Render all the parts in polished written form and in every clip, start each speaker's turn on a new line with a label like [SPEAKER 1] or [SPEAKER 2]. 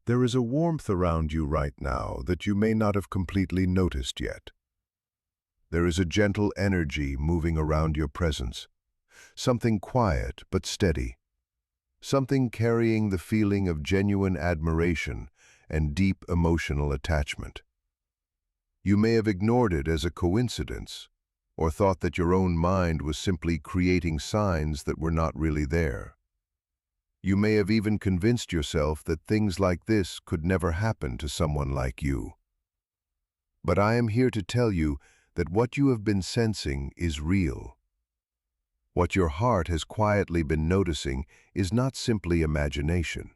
[SPEAKER 1] There is a warmth around you right now that you may not have completely noticed yet. There is a gentle energy moving around your presence, something quiet but steady, something carrying the feeling of genuine admiration and deep emotional attachment. You may have ignored it as a coincidence, or thought that your own mind was simply creating signs that were not really there. You may have even convinced yourself that things like this could never happen to someone like you. But I am here to tell you that what you have been sensing is real. What your heart has quietly been noticing is not simply imagination.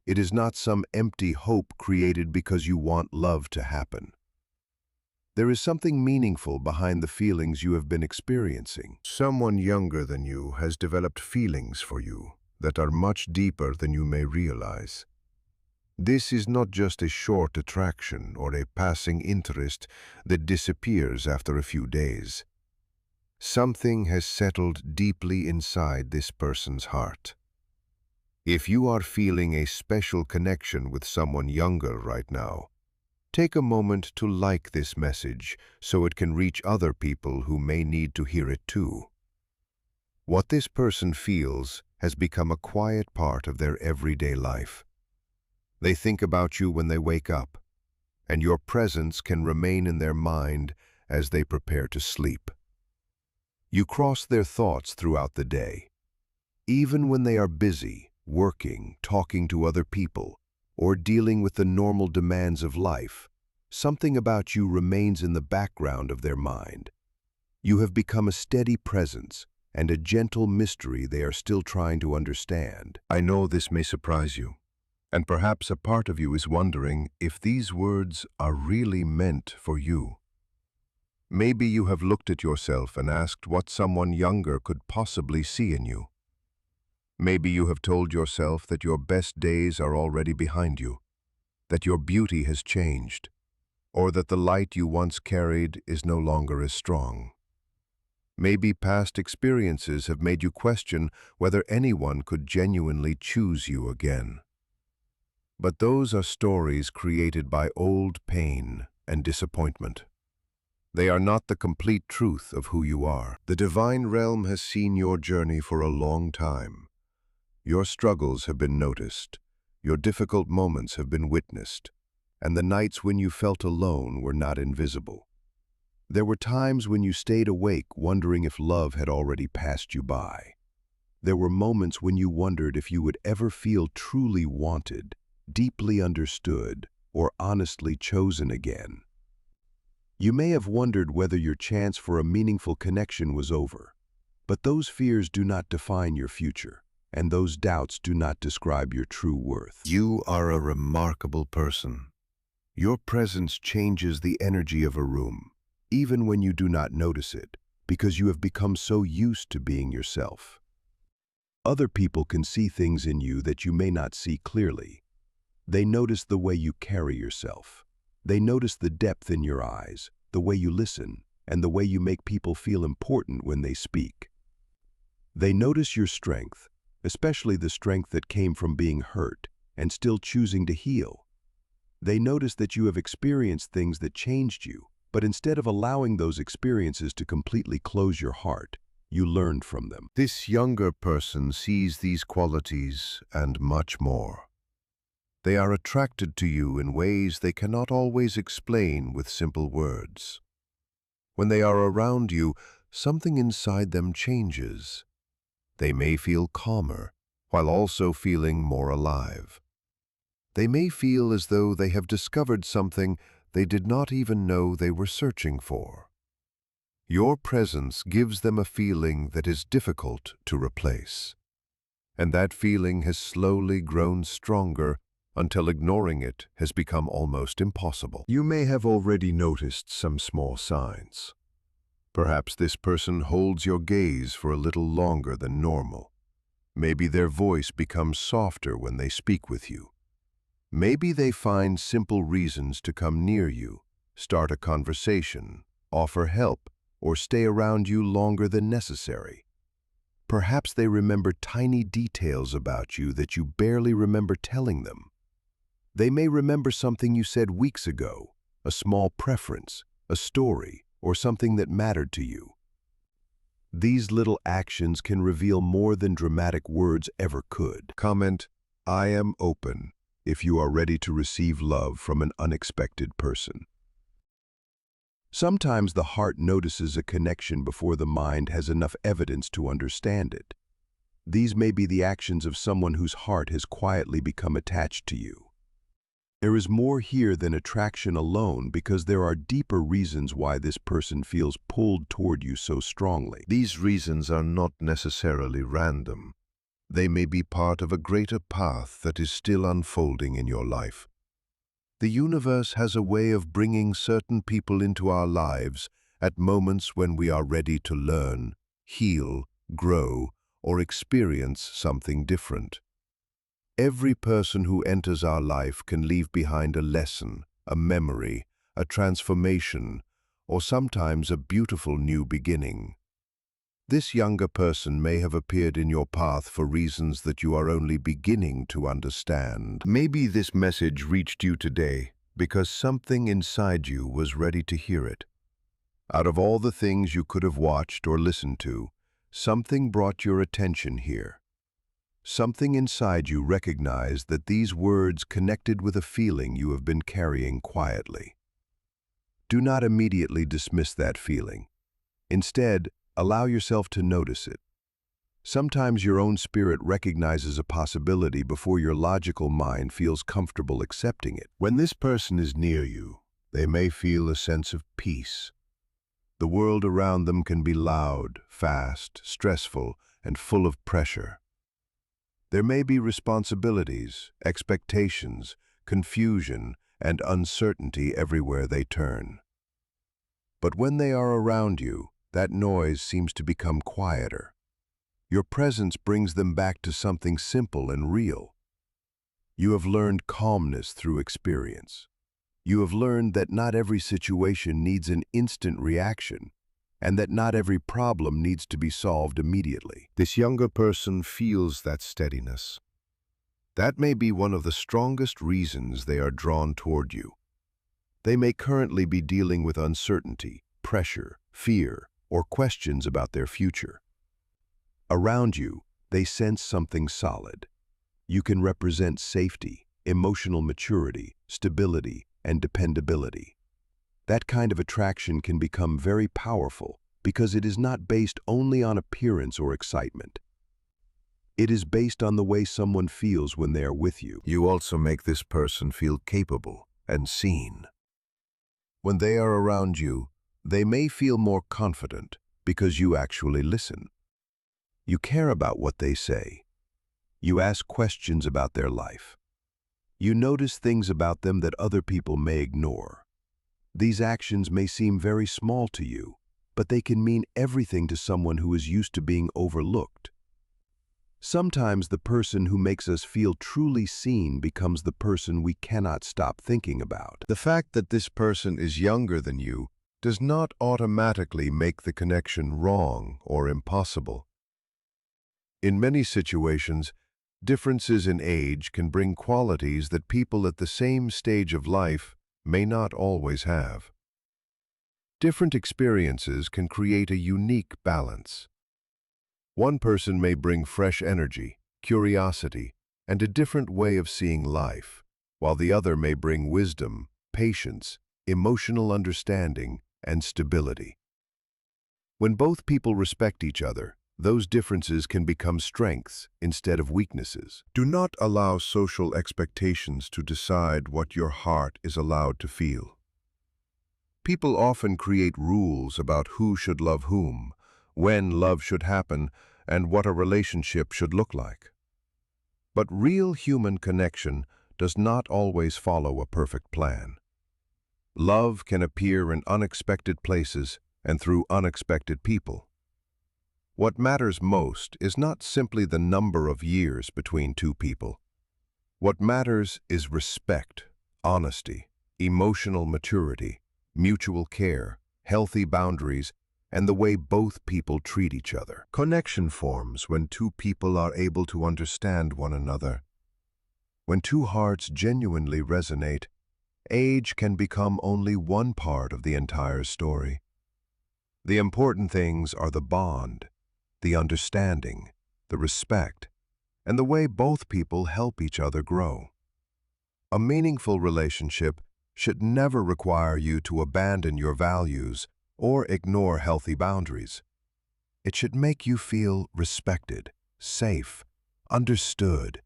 [SPEAKER 1] It is not some empty hope created because you want love to happen. There is something meaningful behind the feelings you have been experiencing. Someone younger than you has developed feelings for you that are much deeper than you may realize. This is not just a short attraction or a passing interest that disappears after a few days. Something has settled deeply inside this person's heart. If you are feeling a special connection with someone younger right now, take a moment to like this message so it can reach other people who may need to hear it too. What this person feels has become a quiet part of their everyday life. They think about you when they wake up, and your presence can remain in their mind as they prepare to sleep. You cross their thoughts throughout the day. Even when they are busy, working, talking to other people, or dealing with the normal demands of life, something about you remains in the background of their mind. You have become a steady presence and a gentle mystery they are still trying to understand. I know this may surprise you, and perhaps a part of you is wondering if these words are really meant for you. Maybe you have looked at yourself and asked what someone younger could possibly see in you. Maybe you have told yourself that your best days are already behind you, that your beauty has changed, or that the light you once carried is no longer as strong. Maybe past experiences have made you question whether anyone could genuinely choose you again. But those are stories created by old pain and disappointment. They are not the complete truth of who you are. The divine realm has seen your journey for a long time. Your struggles have been noticed, your difficult moments have been witnessed, and the nights when you felt alone were not invisible. There were times when you stayed awake wondering if love had already passed you by. There were moments when you wondered if you would ever feel truly wanted, deeply understood, or honestly chosen again. You may have wondered whether your chance for a meaningful connection was over, but those fears do not define your future, and those doubts do not describe your true worth. You are a remarkable person. Your presence changes the energy of a room, even when you do not notice it, because you have become so used to being yourself. Other people can see things in you that you may not see clearly. They notice the way you carry yourself. They notice the depth in your eyes, the way you listen, and the way you make people feel important when they speak. They notice your strength, especially the strength that came from being hurt and still choosing to heal. They notice that you have experienced things that changed you, but instead of allowing those experiences to completely close your heart, you learned from them. This younger person sees these qualities and much more. They are attracted to you in ways they cannot always explain with simple words. When they are around you, something inside them changes. They may feel calmer, while also feeling more alive. They may feel as though they have discovered something they did not even know they were searching for. Your presence gives them a feeling that is difficult to replace, and that feeling has slowly grown stronger until ignoring it has become almost impossible. You may have already noticed some small signs. Perhaps this person holds your gaze for a little longer than normal. Maybe their voice becomes softer when they speak with you. Maybe they find simple reasons to come near you, start a conversation, offer help, or stay around you longer than necessary. Perhaps they remember tiny details about you that you barely remember telling them. They may remember something you said weeks ago, a small preference, a story, or something that mattered to you. These little actions can reveal more than dramatic words ever could. Comment, "I am open," if you are ready to receive love from an unexpected person. Sometimes the heart notices a connection before the mind has enough evidence to understand it. These may be the actions of someone whose heart has quietly become attached to you. There is more here than attraction alone, because there are deeper reasons why this person feels pulled toward you so strongly. These reasons are not necessarily random. They may be part of a greater path that is still unfolding in your life. The universe has a way of bringing certain people into our lives at moments when we are ready to learn, heal, grow, or experience something different. Every person who enters our life can leave behind a lesson, a memory, a transformation, or sometimes a beautiful new beginning. This younger person may have appeared in your path for reasons that you are only beginning to understand. Maybe this message reached you today because something inside you was ready to hear it. Out of all the things you could have watched or listened to, something brought your attention here. Something inside you recognized that these words connected with a feeling you have been carrying quietly. Do not immediately dismiss that feeling. Instead, allow yourself to notice it. Sometimes your own spirit recognizes a possibility before your logical mind feels comfortable accepting it. When this person is near you, they may feel a sense of peace. The world around them can be loud, fast, stressful, and full of pressure. There may be responsibilities, expectations, confusion, and uncertainty everywhere they turn. But when they are around you, that noise seems to become quieter. Your presence brings them back to something simple and real. You have learned calmness through experience. You have learned that not every situation needs an instant reaction, and that not every problem needs to be solved immediately. This younger person feels that steadiness. That may be one of the strongest reasons they are drawn toward you. They may currently be dealing with uncertainty, pressure, fear, or questions about their future. Around you, they sense something solid. You can represent safety, emotional maturity, stability, and dependability. That kind of attraction can become very powerful because it is not based only on appearance or excitement. It is based on the way someone feels when they are with you. You also make this person feel capable and seen. When they are around you, they may feel more confident because you actually listen. You care about what they say. You ask questions about their life. You notice things about them that other people may ignore. These actions may seem very small to you, but they can mean everything to someone who is used to being overlooked. Sometimes the person who makes us feel truly seen becomes the person we cannot stop thinking about. The fact that this person is younger than you does not automatically make the connection wrong or impossible. In many situations, differences in age can bring qualities that people at the same stage of life may not always have. Different experiences can create a unique balance. One person may bring fresh energy, curiosity, and a different way of seeing life, while the other may bring wisdom, patience, emotional understanding, and stability. When both people respect each other, those differences can become strengths instead of weaknesses. Do not allow social expectations to decide what your heart is allowed to feel. People often create rules about who should love whom, when love should happen, and what a relationship should look like. But real human connection does not always follow a perfect plan. Love can appear in unexpected places and through unexpected people. What matters most is not simply the number of years between two people. What matters is respect, honesty, emotional maturity, mutual care, healthy boundaries, and the way both people treat each other. Connection forms when two people are able to understand one another. When two hearts genuinely resonate, age can become only one part of the entire story. The important things are the bond, the understanding, the respect, and the way both people help each other grow. A meaningful relationship should never require you to abandon your values or ignore healthy boundaries. It should make you feel respected, safe, understood,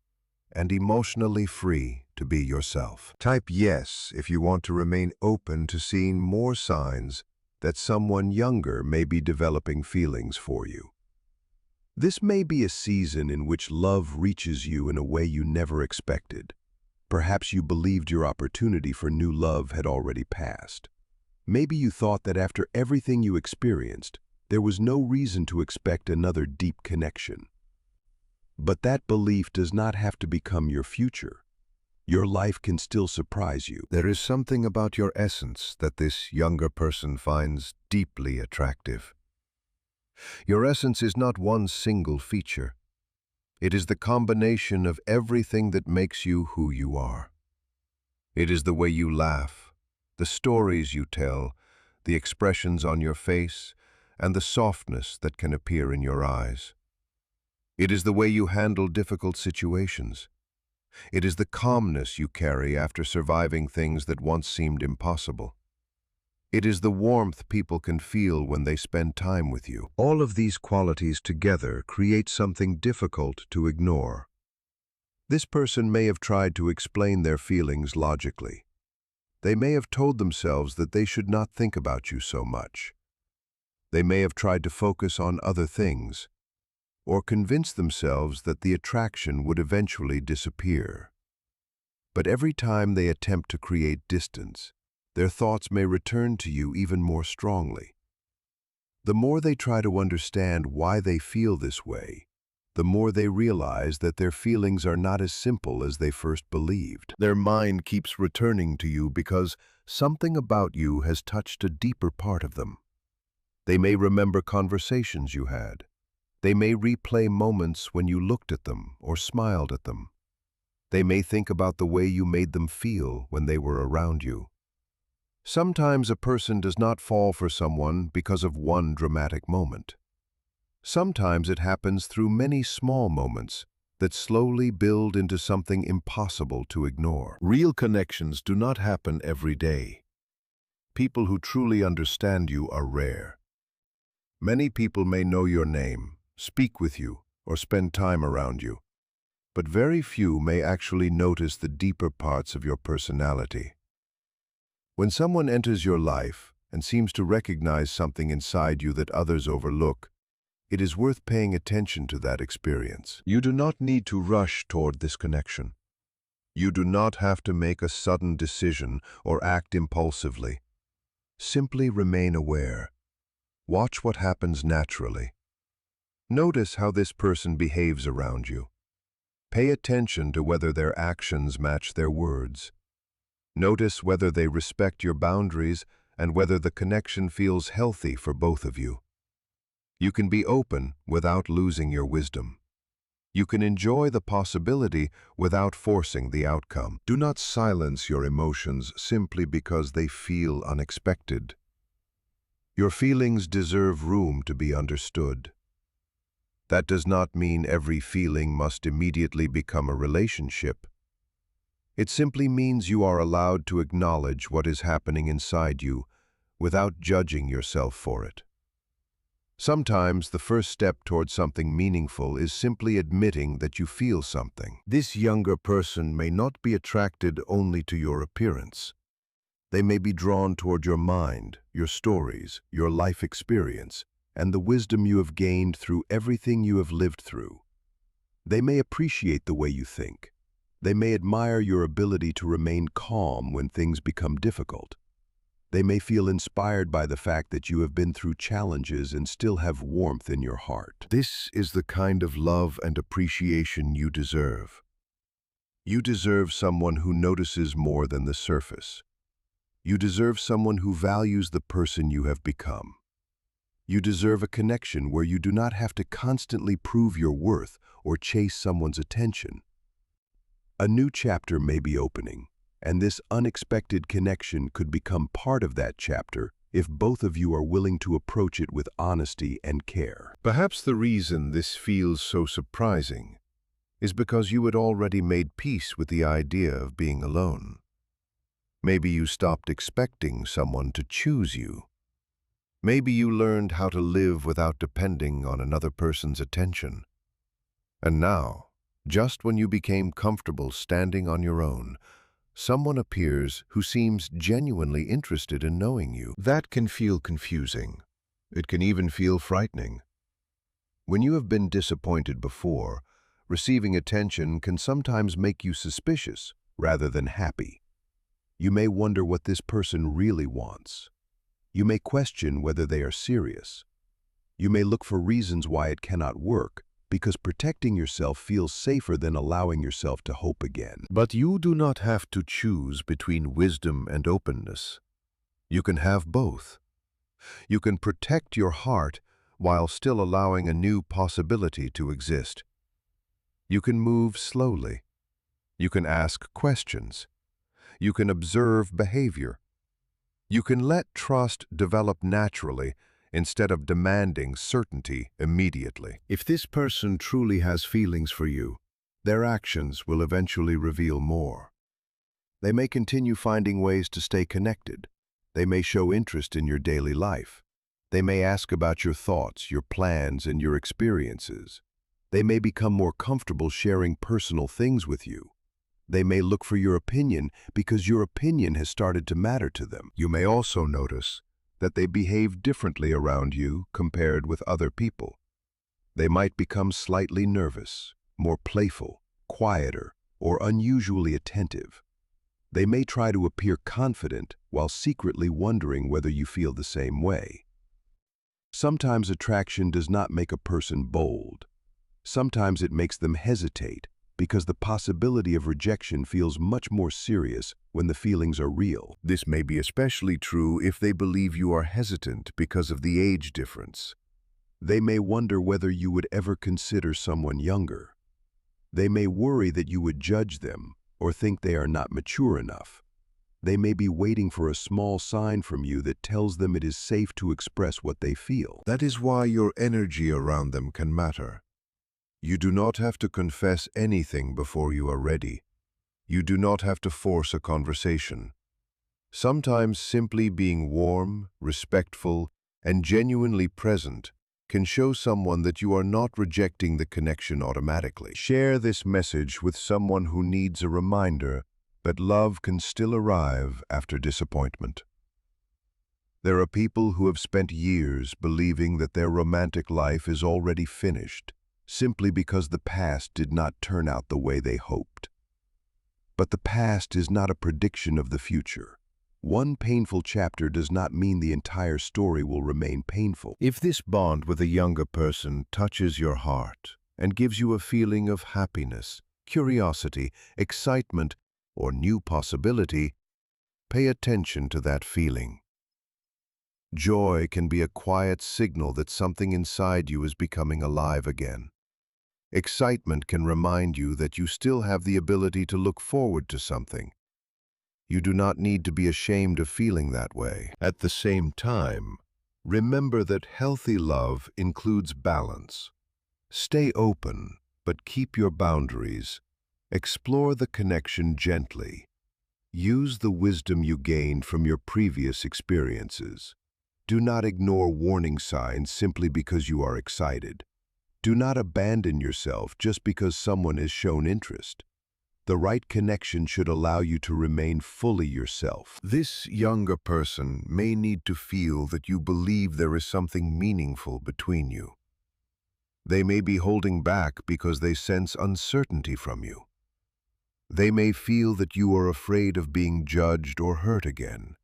[SPEAKER 1] and emotionally free to be yourself. Type yes if you want to remain open to seeing more signs that someone younger may be developing feelings for you. This may be a season in which love reaches you in a way you never expected. Perhaps you believed your opportunity for new love had already passed. Maybe you thought that after everything you experienced, there was no reason to expect another deep connection. But that belief does not have to become your future. Your life can still surprise you. There is something about your essence that this younger person finds deeply attractive. Your essence is not one single feature. It is the combination of everything that makes you who you are. It is the way you laugh, the stories you tell, the expressions on your face, and the softness that can appear in your eyes. It is the way you handle difficult situations. It is the calmness you carry after surviving things that once seemed impossible. It is the warmth people can feel when they spend time with you. All of these qualities together create something difficult to ignore. This person may have tried to explain their feelings logically. They may have told themselves that they should not think about you so much. They may have tried to focus on other things, or convince themselves that the attraction would eventually disappear. But every time they attempt to create distance, their thoughts may return to you even more strongly. The more they try to understand why they feel this way, the more they realize that their feelings are not as simple as they first believed. Their mind keeps returning to you because something about you has touched a deeper part of them. They may remember conversations you had. They may replay moments when you looked at them or smiled at them. They may think about the way you made them feel when they were around you. Sometimes a person does not fall for someone because of one dramatic moment. Sometimes it happens through many small moments that slowly build into something impossible to ignore. Real connections do not happen every day. People who truly understand you are rare. Many people may know your name, speak with you, or spend time around you, but very few may actually notice the deeper parts of your personality. When someone enters your life and seems to recognize something inside you that others overlook, it is worth paying attention to that experience. You do not need to rush toward this connection. You do not have to make a sudden decision or act impulsively. Simply remain aware. Watch what happens naturally. Notice how this person behaves around you. Pay attention to whether their actions match their words. Notice whether they respect your boundaries and whether the connection feels healthy for both of you. You can be open without losing your wisdom. You can enjoy the possibility without forcing the outcome. Do not silence your emotions simply because they feel unexpected. Your feelings deserve room to be understood. That does not mean every feeling must immediately become a relationship. It simply means you are allowed to acknowledge what is happening inside you without judging yourself for it. Sometimes the first step towards something meaningful is simply admitting that you feel something. This younger person may not be attracted only to your appearance. They may be drawn toward your mind, your stories, your life experience, and the wisdom you have gained through everything you have lived through. They may appreciate the way you think. They may admire your ability to remain calm when things become difficult. They may feel inspired by the fact that you have been through challenges and still have warmth in your heart. This is the kind of love and appreciation you deserve. You deserve someone who notices more than the surface. You deserve someone who values the person you have become. You deserve a connection where you do not have to constantly prove your worth or chase someone's attention. A new chapter may be opening, and this unexpected connection could become part of that chapter if both of you are willing to approach it with honesty and care. Perhaps the reason this feels so surprising is because you had already made peace with the idea of being alone. Maybe you stopped expecting someone to choose you. Maybe you learned how to live without depending on another person's attention. And now, just when you became comfortable standing on your own, someone appears who seems genuinely interested in knowing you. That can feel confusing. It can even feel frightening. When you have been disappointed before, receiving attention can sometimes make you suspicious rather than happy. You may wonder what this person really wants. You may question whether they are serious. You may look for reasons why it cannot work, because protecting yourself feels safer than allowing yourself to hope again. But you do not have to choose between wisdom and openness. You can have both. You can protect your heart while still allowing a new possibility to exist. You can move slowly. You can ask questions. You can observe behavior. You can let trust develop naturally instead of demanding certainty immediately. If this person truly has feelings for you, their actions will eventually reveal more. They may continue finding ways to stay connected. They may show interest in your daily life. They may ask about your thoughts, your plans, and your experiences. They may become more comfortable sharing personal things with you. They may look for your opinion because your opinion has started to matter to them. You may also notice that they behave differently around you compared with other people. They might become slightly nervous, more playful, quieter, or unusually attentive. They may try to appear confident while secretly wondering whether you feel the same way. Sometimes attraction does not make a person bold. Sometimes it makes them hesitate because the possibility of rejection feels much more serious when the feelings are real. This may be especially true if they believe you are hesitant because of the age difference. They may wonder whether you would ever consider someone younger. They may worry that you would judge them or think they are not mature enough. They may be waiting for a small sign from you that tells them it is safe to express what they feel. That is why your energy around them can matter. You do not have to confess anything before you are ready. You do not have to force a conversation. Sometimes simply being warm, respectful, and genuinely present can show someone that you are not rejecting the connection automatically. Share this message with someone who needs a reminder that love can still arrive after disappointment. There are people who have spent years believing that their romantic life is already finished, simply because the past did not turn out the way they hoped. But the past is not a prediction of the future. One painful chapter does not mean the entire story will remain painful. If this bond with a younger person touches your heart and gives you a feeling of happiness, curiosity, excitement, or new possibility, pay attention to that feeling. Joy can be a quiet signal that something inside you is becoming alive again. Excitement can remind you that you still have the ability to look forward to something. You do not need to be ashamed of feeling that way. At the same time, remember that healthy love includes balance. Stay open, but keep your boundaries. Explore the connection gently. Use the wisdom you gained from your previous experiences. Do not ignore warning signs simply because you are excited. Do not abandon yourself just because someone has shown interest. The right connection should allow you to remain fully yourself. This younger person may need to feel that you believe there is something meaningful between you. They may be holding back because they sense uncertainty from you. They may feel that you are afraid of being judged or hurt again.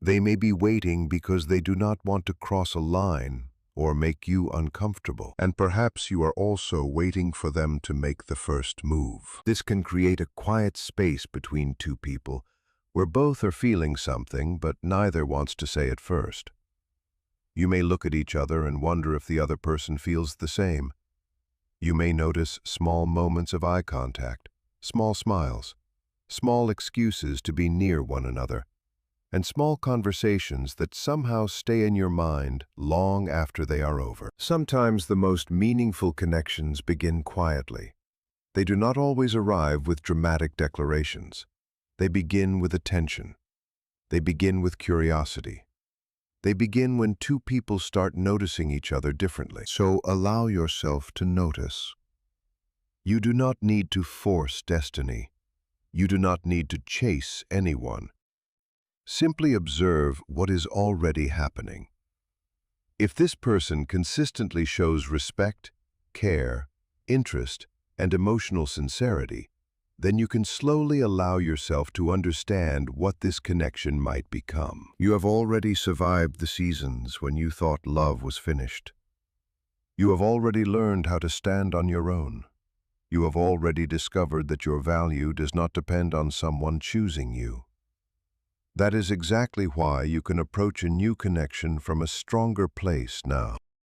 [SPEAKER 1] They may be waiting because they do not want to cross a line or make you uncomfortable. And perhaps you are also waiting for them to make the first move. This can create a quiet space between two people where both are feeling something, but neither wants to say it first. You may look at each other and wonder if the other person feels the same. You may notice small moments of eye contact, small smiles, small excuses to be near one another, and small conversations that somehow stay in your mind long after they are over. Sometimes the most meaningful connections begin quietly. They do not always arrive with dramatic declarations. They begin with attention. They begin with curiosity. They begin when two people start noticing each other differently. So allow yourself to notice. You do not need to force destiny. You do not need to chase anyone. Simply observe what is already happening. If this person consistently shows respect, care, interest, and emotional sincerity, then you can slowly allow yourself to understand what this connection might become. You have already survived the seasons when you thought love was finished. You have already learned how to stand on your own. You have already discovered that your value does not depend on someone choosing you. That is exactly why you can approach a new connection from a stronger place now.